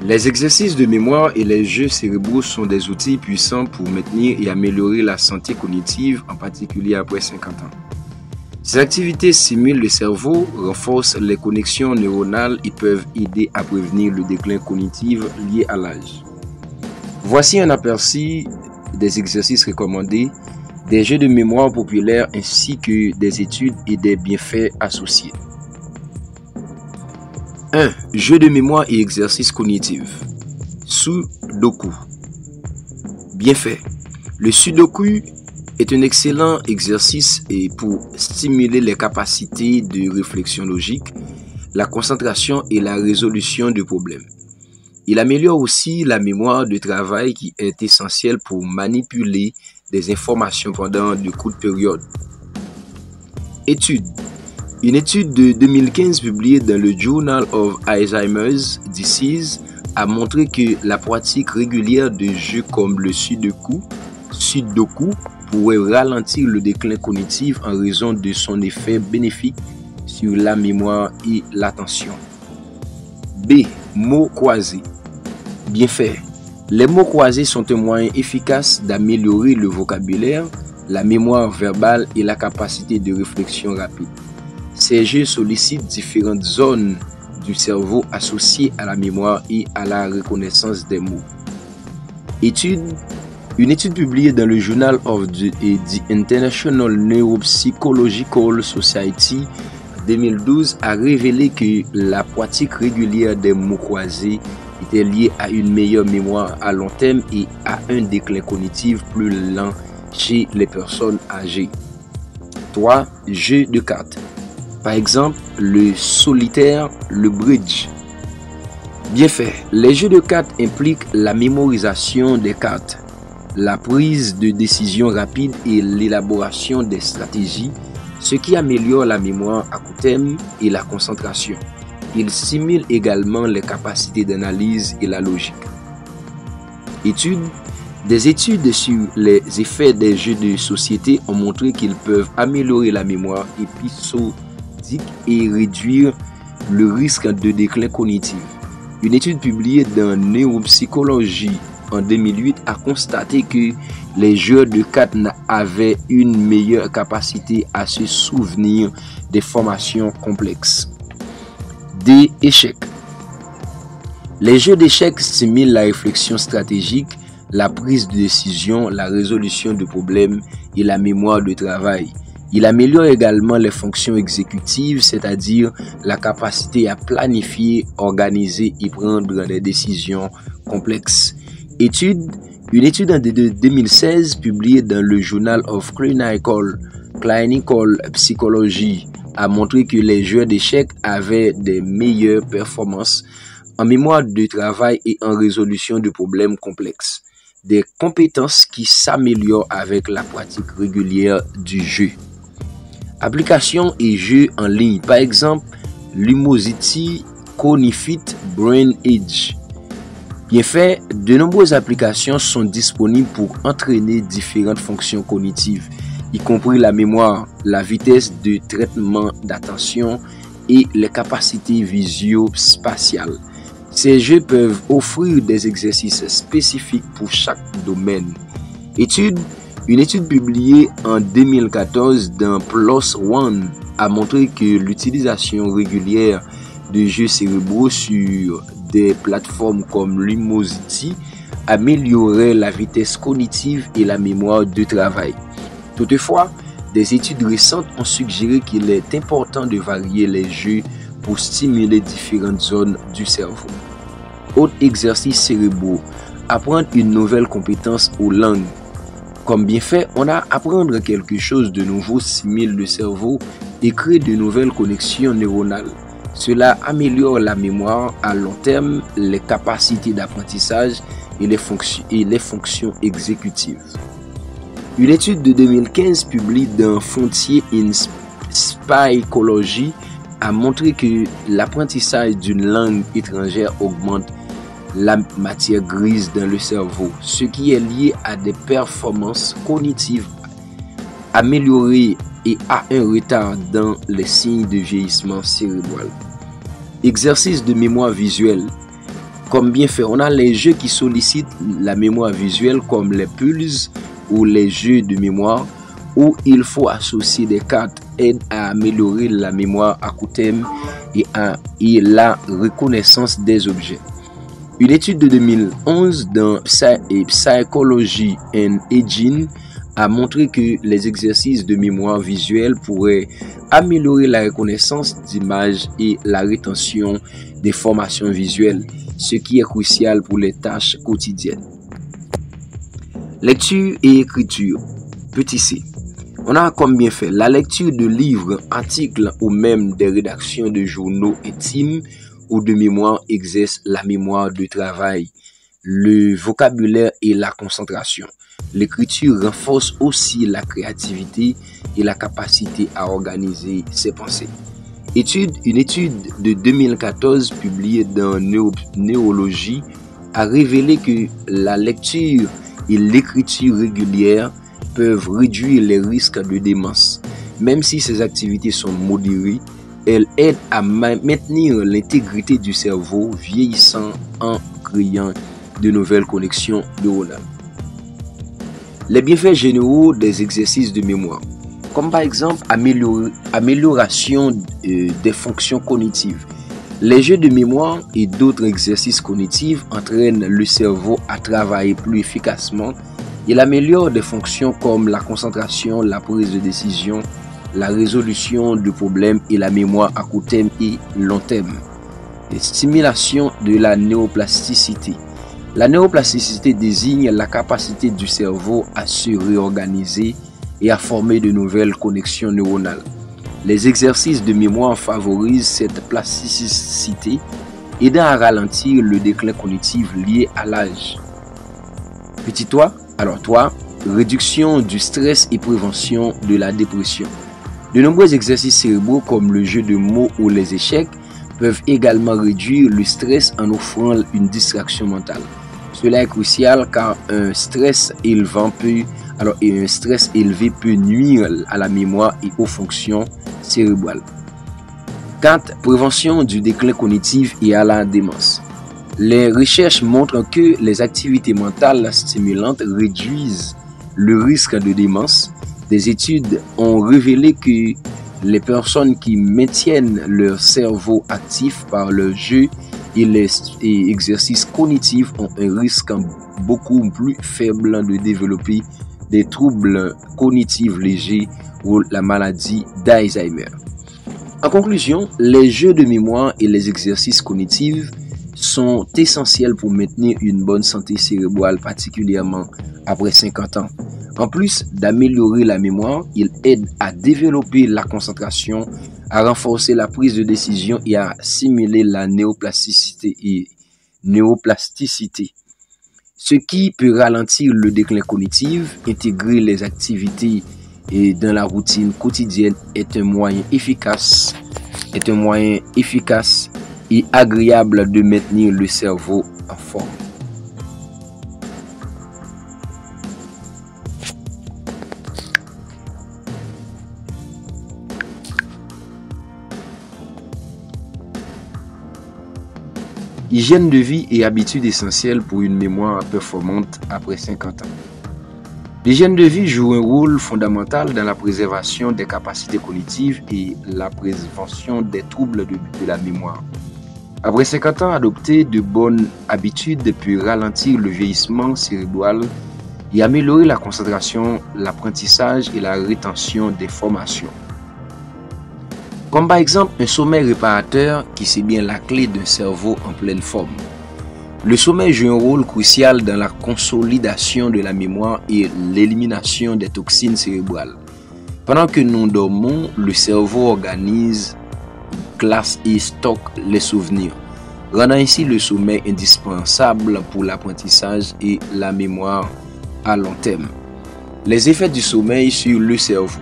Les exercices de mémoire et les jeux cérébraux sont des outils puissants pour maintenir et améliorer la santé cognitive, en particulier après 50 ans. Ces activités stimulent le cerveau, renforcent les connexions neuronales et peuvent aider à prévenir le déclin cognitif lié à l'âge. Voici un aperçu des exercices recommandés, des jeux de mémoire populaires ainsi que des études et des bienfaits associés. 1. Jeux de mémoire et exercices cognitifs. Sudoku. Bienfaits. Le Sudoku est un excellent exercice pour stimuler les capacités de réflexion logique, la concentration et la résolution de problèmes. Il améliore aussi la mémoire de travail qui est essentielle pour manipuler des informations pendant de courtes périodes. Études. Une étude de 2015 publiée dans le Journal of Alzheimer's Disease a montré que la pratique régulière de jeux comme le Sudoku pourrait ralentir le déclin cognitif en raison de son effet bénéfique sur la mémoire et l'attention. B. Mots croisés. Bienfaits. Les mots croisés sont un moyen efficace d'améliorer le vocabulaire, la mémoire verbale et la capacité de réflexion rapide. Ces jeux sollicitent différentes zones du cerveau associées à la mémoire et à la reconnaissance des mots. Une étude publiée dans le Journal of the International Neuropsychological Society en 2012 a révélé que la pratique régulière des mots croisés était liée à une meilleure mémoire à long terme et à un déclin cognitif plus lent chez les personnes âgées. 3. Jeux de cartes. Par exemple, le solitaire, le bridge. Bienfaits. Les jeux de cartes impliquent la mémorisation des cartes, la prise de décision rapide et l'élaboration des stratégies, ce qui améliore la mémoire à court terme et la concentration. Il stimule également les capacités d'analyse et la logique. Des études sur les effets des jeux de société ont montré qu'ils peuvent améliorer la mémoire épisodique et réduire le risque de déclin cognitif. Une étude publiée dans Neuropsychology en 2008 a constaté que les joueurs de cartes avaient une meilleure capacité à se souvenir des formations complexes. Des échecs. Les jeux d'échecs stimulent la réflexion stratégique, la prise de décision, la résolution de problèmes et la mémoire de travail. Il améliore également les fonctions exécutives, c'est-à-dire la capacité à planifier, organiser et prendre des décisions complexes. Une étude en 2016 publiée dans le Journal of Clinical Psychology a montré que les joueurs d'échecs avaient des meilleures performances en mémoire de travail et en résolution de problèmes complexes, des compétences qui s'améliorent avec la pratique régulière du jeu. Applications et jeux en ligne, par exemple Lumosity, Conifit, Brain Edge. Bienfaits, de nombreuses applications sont disponibles pour entraîner différentes fonctions cognitives, y compris la mémoire, la vitesse de traitement d'attention et les capacités visio-spatiales. Ces jeux peuvent offrir des exercices spécifiques pour chaque domaine. Une étude publiée en 2014 dans PLOS ONE a montré que l'utilisation régulière de jeux cérébraux sur des plateformes comme Lumosity améliorait la vitesse cognitive et la mémoire de travail. Toutefois, des études récentes ont suggéré qu'il est important de varier les jeux pour stimuler différentes zones du cerveau. Autre exercice cérébraux, apprendre une nouvelle compétence aux langues. Comme bienfait, apprendre quelque chose de nouveau stimule le cerveau et crée de nouvelles connexions neuronales. Cela améliore la mémoire à long terme, les capacités d'apprentissage et les fonctions exécutives. Une étude de 2015 publiée dans Frontiers in Psychology a montré que l'apprentissage d'une langue étrangère augmente la matière grise dans le cerveau, ce qui est lié à des performances cognitives améliorées et à un retard dans les signes de vieillissement cérébral. Exercice de mémoire visuelle. comme bienfait, on a les jeux qui sollicitent la mémoire visuelle comme les puzzles ou les jeux de mémoire où il faut associer des cartes aident à améliorer la mémoire à court terme et la reconnaissance des objets. Une étude de 2011 dans Psychology and Aging a montré que les exercices de mémoire visuelle pourraient améliorer la reconnaissance d'images et la rétention des formations visuelles, ce qui est crucial pour les tâches quotidiennes. Lecture et écriture. Petit c. On a comme bienfait la lecture de livres, articles ou même des rédactions de journaux intimes ou de mémoire exerce la mémoire de travail, le vocabulaire et la concentration. L'écriture renforce aussi la créativité et la capacité à organiser ses pensées. Une étude de 2014 publiée dans Neurology a révélé que la lecture et l'écriture régulière peuvent réduire les risques de démence. Même si ces activités sont modérées, elles aident à maintenir l'intégrité du cerveau vieillissant en créant de nouvelles connexions neuronales. Les bienfaits généraux des exercices de mémoire, comme par exemple amélioration des fonctions cognitives. Les jeux de mémoire et d'autres exercices cognitifs entraînent le cerveau à travailler plus efficacement. Il améliore des fonctions comme la concentration, la prise de décision, la résolution de problèmes et la mémoire à court terme et long terme. Stimulation de la neuroplasticité. La neuroplasticité désigne la capacité du cerveau à se réorganiser et à former de nouvelles connexions neuronales. Les exercices de mémoire favorisent cette plasticité, aidant à ralentir le déclin cognitif lié à l'âge. Petit toit, réduction du stress et prévention de la dépression. De nombreux exercices cérébraux comme le jeu de mots ou les échecs peuvent également réduire le stress en offrant une distraction mentale. Cela est crucial car un stress élevé peut nuire à la mémoire et aux fonctions cérébrales. 4. Prévention du déclin cognitif et à la démence. Les recherches montrent que les activités mentales stimulantes réduisent le risque de démence. Des études ont révélé que les personnes qui maintiennent leur cerveau actif par le jeu et les exercices cognitifs ont un risque beaucoup plus faible de développer des troubles cognitifs légers ou la maladie d'Alzheimer. En conclusion, les jeux de mémoire et les exercices cognitifs sont essentiels pour maintenir une bonne santé cérébrale, particulièrement après 50 ans. En plus d'améliorer la mémoire, ils aident à développer la concentration, à renforcer la prise de décision et à stimuler la neuroplasticité, ce qui peut ralentir le déclin cognitif. Intégrer les activités dans la routine quotidienne est un moyen efficace et agréable de maintenir le cerveau en forme. Hygiène de vie et habitudes essentielles pour une mémoire performante après 50 ans. L'hygiène de vie joue un rôle fondamental dans la préservation des capacités cognitives et la prévention des troubles de la mémoire. Après 50 ans, adopter de bonnes habitudes peut ralentir le vieillissement cérébral et améliorer la concentration, l'apprentissage et la rétention des formations. Comme par exemple un sommeil réparateur qui c'est bien la clé d'un cerveau en pleine forme. Le sommeil joue un rôle crucial dans la consolidation de la mémoire et l'élimination des toxines cérébrales. Pendant que nous dormons, le cerveau organise, classe et stocke les souvenirs, rendant ainsi le sommeil indispensable pour l'apprentissage et la mémoire à long terme. Les effets du sommeil sur le cerveau.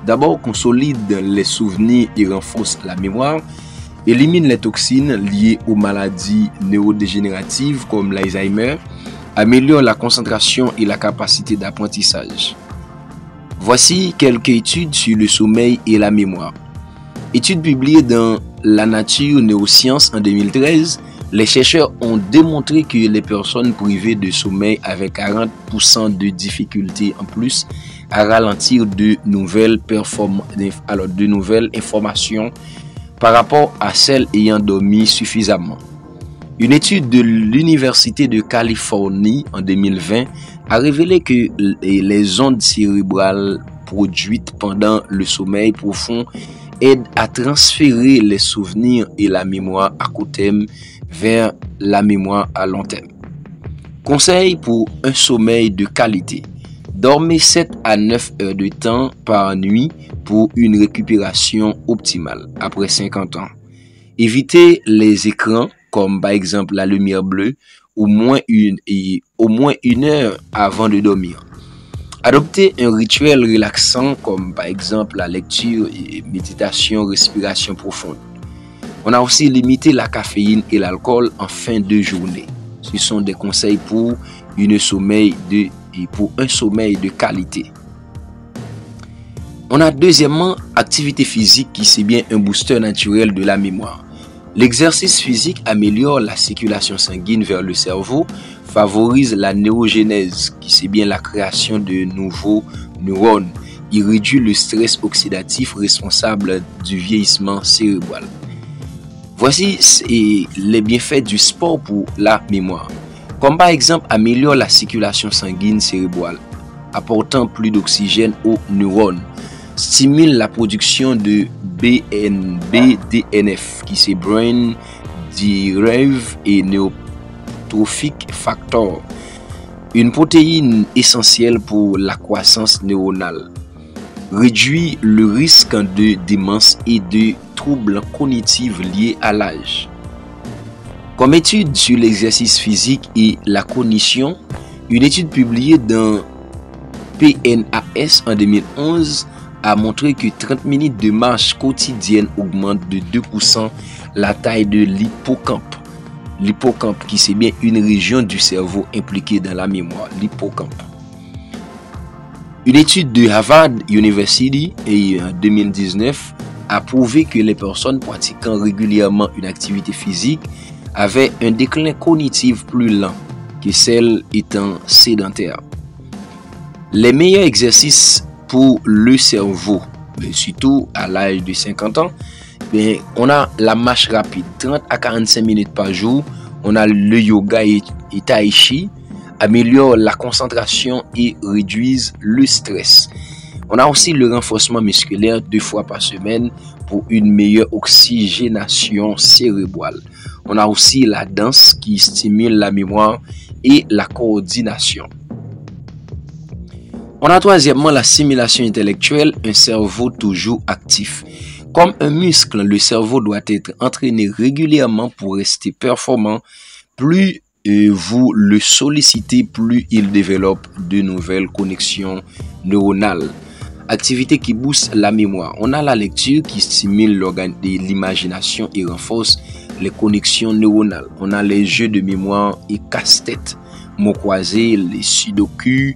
D'abord, consolide les souvenirs et renforce la mémoire, élimine les toxines liées aux maladies neurodégénératives comme l'Alzheimer, améliore la concentration et la capacité d'apprentissage. Voici quelques études sur le sommeil et la mémoire. Étude publiée dans La Nature Neurosciences en 2013 Les chercheurs ont démontré que les personnes privées de sommeil avaient 40% de difficultés en plus à ralentir de nouvelles informations par rapport à celles ayant dormi suffisamment. Une étude de l'Université de Californie en 2020 a révélé que les ondes cérébrales produites pendant le sommeil profond aident à transférer les souvenirs et la mémoire à court terme vers la mémoire à long terme. Conseil pour un sommeil de qualité. Dormez 7 à 9 heures de temps par nuit pour une récupération optimale après 50 ans. Évitez les écrans comme par exemple la lumière bleue au moins une heure avant de dormir. Adoptez un rituel relaxant comme par exemple la lecture et méditation, respiration profonde. On a aussi limité la caféine et l'alcool en fin de journée. Ce sont des conseils pour un sommeil de qualité. On a deuxièmement, activité physique qui c'est bien un booster naturel de la mémoire. L'exercice physique améliore la circulation sanguine vers le cerveau, favorise la neurogénèse qui c'est bien la création de nouveaux neurones. Il réduit le stress oxydatif responsable du vieillissement cérébral. Voici les bienfaits du sport pour la mémoire. Comme par exemple, améliore la circulation sanguine cérébrale, apportant plus d'oxygène aux neurones. Stimule la production de BDNF, qui c'est Brain Derived et Neurotrophic Factor, une protéine essentielle pour la croissance neuronale. Réduit le risque de démence et de troubles cognitifs liés à l'âge. Comme étude sur l'exercice physique et la cognition, une étude publiée dans PNAS en 2011 a montré que 30 minutes de marche quotidienne augmentent de 2% la taille de l'hippocampe. L'hippocampe qui c'est bien une région du cerveau impliquée dans la mémoire, l'hippocampe. Une étude de Harvard University en 2019 a prouvé que les personnes pratiquant régulièrement une activité physique avaient un déclin cognitif plus lent que celles étant sédentaires. Les meilleurs exercices pour le cerveau, surtout à l'âge de 50 ans, on a la marche rapide, 30 à 45 minutes par jour. On a le yoga et tai chi, améliore la concentration et réduisent le stress. On a aussi le renforcement musculaire 2 fois par semaine pour une meilleure oxygénation cérébrale. On a aussi la danse qui stimule la mémoire et la coordination. On a troisièmement la stimulation intellectuelle, un cerveau toujours actif. Comme un muscle, le cerveau doit être entraîné régulièrement pour rester performant. Plus vous le sollicitez, plus il développe de nouvelles connexions neuronales. Activité qui booste la mémoire. On a la lecture qui stimule l'organe de l'imagination et renforce les connexions neuronales. On a les jeux de mémoire et casse-tête, mots croisés, les sudoku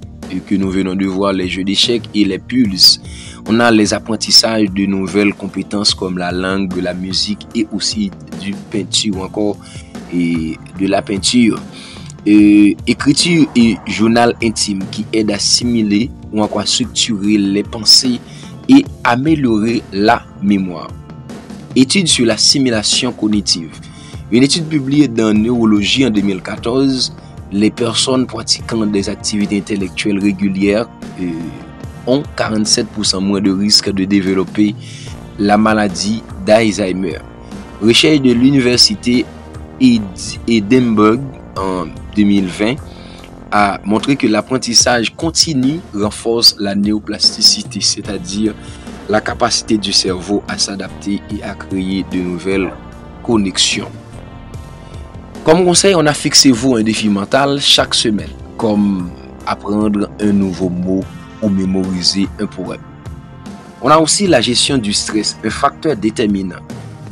que nous venons de voir, les jeux d'échecs et les pulses. On a les apprentissages de nouvelles compétences comme la langue, de la musique et aussi du peinture ou encore de la peinture. Écriture et journal intime qui aident à assimiler ou encore structurer les pensées et améliorer la mémoire. Étude sur la simulation cognitive. Une étude publiée dans Neurologie en 2014, les personnes pratiquant des activités intellectuelles régulières ont 47% moins de risque de développer la maladie d'Alzheimer. Recherche de l'université Edinburgh en 2020 a montré que l'apprentissage continu renforce la néoplasticité, c'est-à-dire la capacité du cerveau à s'adapter et à créer de nouvelles connexions. Comme conseil, on a fixé-vous un défi mental chaque semaine, comme apprendre un nouveau mot ou mémoriser un poème. On a aussi la gestion du stress, un facteur déterminant.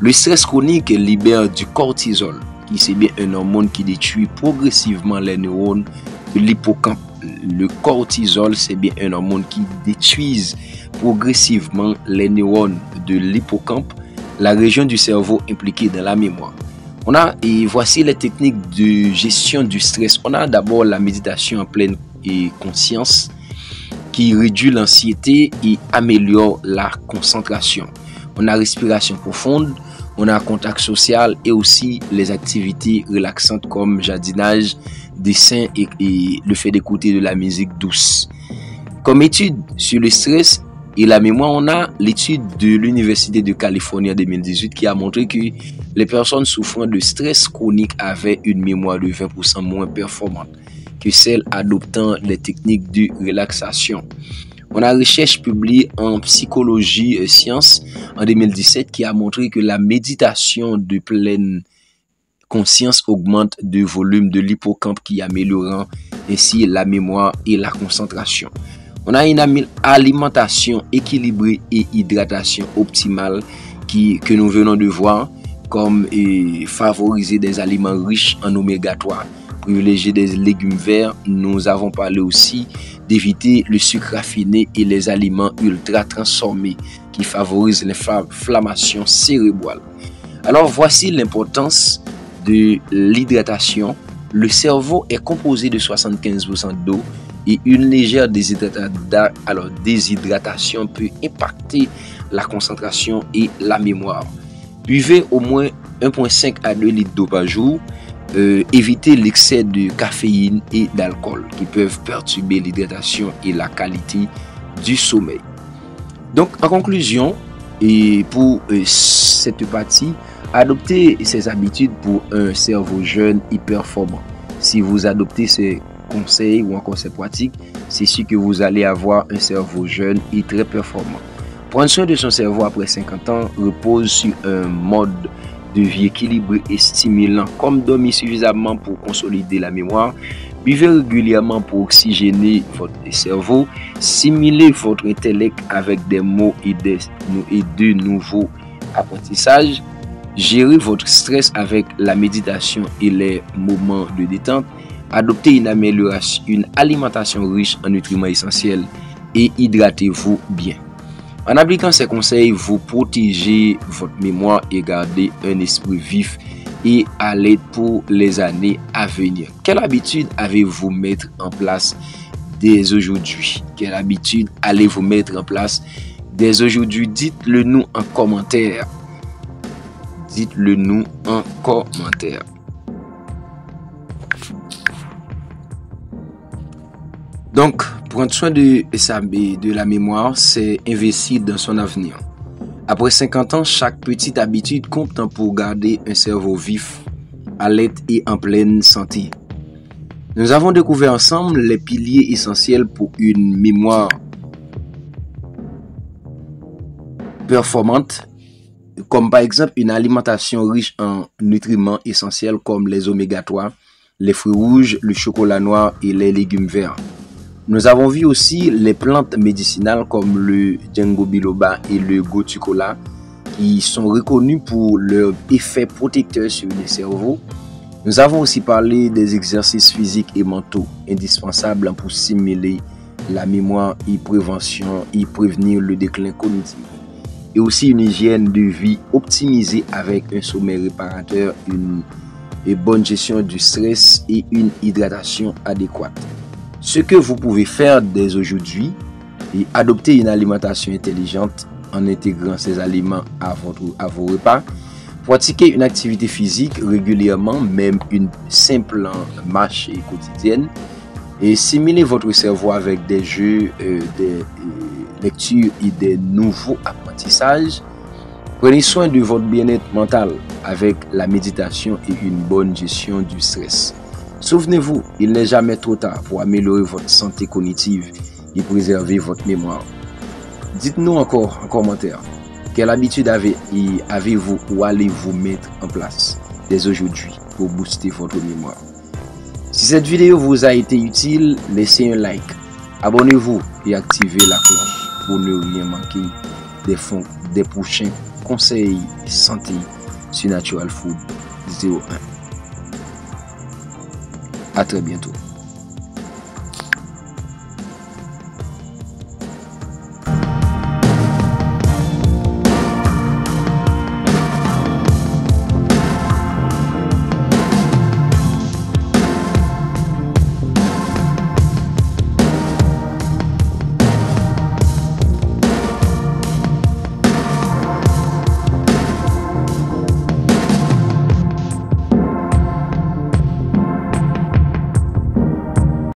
Le stress chronique libère du cortisol, qui c'est bien un hormone qui détruit progressivement les neurones de l'hippocampe. Le cortisol, c'est bien un hormone qui détruit progressivement les neurones de l'hippocampe, la région du cerveau impliquée dans la mémoire. Et voici les techniques de gestion du stress. On a d'abord la méditation en pleine conscience qui réduit l'anxiété et améliore la concentration. On a respiration profonde, on a contact social et aussi les activités relaxantes comme jardinage, dessin et le fait d'écouter de la musique douce. Comme étude sur le stress et la mémoire, on a l'étude de l'Université de Californie en 2018 qui a montré que les personnes souffrant de stress chronique avaient une mémoire de 20% moins performante que celles adoptant les techniques de relaxation. On a une recherche publiée en psychologie et sciences en 2017 qui a montré que la méditation de pleine conscience augmente le volume de l'hippocampe qui améliorant ainsi la mémoire et la concentration. On a une alimentation équilibrée et hydratation optimale que nous venons de voir, comme favoriser des aliments riches en oméga 3, privilégier des légumes verts. Nous avons parlé aussi d'éviter le sucre raffiné et les aliments ultra transformés qui favorisent l'inflammation cérébrale. Alors voici l'importance de l'hydratation. Le cerveau est composé de 75% d'eau et une légère déshydratation peut impacter la concentration et la mémoire. Buvez au moins 1,5 à 2 litres d'eau par jour. Évitez l'excès de caféine et d'alcool qui peuvent perturber l'hydratation et la qualité du sommeil. Donc en conclusion, et pour cette partie, adoptez ces habitudes pour un cerveau jeune et performant. Si vous adoptez ces conseils ou encore ces pratiques, c'est sûr que vous allez avoir un cerveau jeune et très performant. Prendre soin de son cerveau après 50 ans repose sur un mode de vie équilibré et stimulant, comme dormir suffisamment pour consolider la mémoire, buvez régulièrement pour oxygéner votre cerveau, stimuler votre intellect avec des mots et de nouveaux apprentissages, gérez votre stress avec la méditation et les moments de détente, adoptez une alimentation riche en nutriments essentiels et hydratez-vous bien. En appliquant ces conseils, vous protégez votre mémoire et gardez un esprit vif et alerte pour les années à venir. Quelle habitude avez-vous mettre en place dès aujourd'hui? Quelle habitude allez-vous mettre en place dès aujourd'hui? Dites-le nous en commentaire. Dites-le nous en commentaire. Donc, prendre soin de la mémoire, c'est investir dans son avenir. Après 50 ans, chaque petite habitude compte pour garder un cerveau vif, alerte et en pleine santé. Nous avons découvert ensemble les piliers essentiels pour une mémoire performante, comme par exemple une alimentation riche en nutriments essentiels comme les oméga 3, les fruits rouges, le chocolat noir et les légumes verts. Nous avons vu aussi les plantes médicinales comme le ginkgo biloba et le gotu kola qui sont reconnues pour leur effet protecteur sur le cerveau. Nous avons aussi parlé des exercices physiques et mentaux indispensables pour stimuler la mémoire et prévention et prévenir le déclin cognitif. Et aussi une hygiène de vie optimisée avec un sommeil réparateur, une bonne gestion du stress et une hydratation adéquate. Ce que vous pouvez faire dès aujourd'hui est adopter une alimentation intelligente en intégrant ces aliments à vos repas. Pratiquer une activité physique régulièrement, même une simple marche quotidienne. Et stimuler votre cerveau avec des jeux, des lectures et des nouveaux apprentissages. Prenez soin de votre bien-être mental avec la méditation et une bonne gestion du stress. Souvenez-vous, il n'est jamais trop tard pour améliorer votre santé cognitive et préserver votre mémoire. Dites-nous encore en commentaire, quelle habitude avez-vous ou allez-vous mettre en place dès aujourd'hui pour booster votre mémoire? Si cette vidéo vous a été utile, laissez un like, abonnez-vous et activez la cloche pour ne rien manquer des prochains conseils santé sur Natural Food 01. À très bientôt.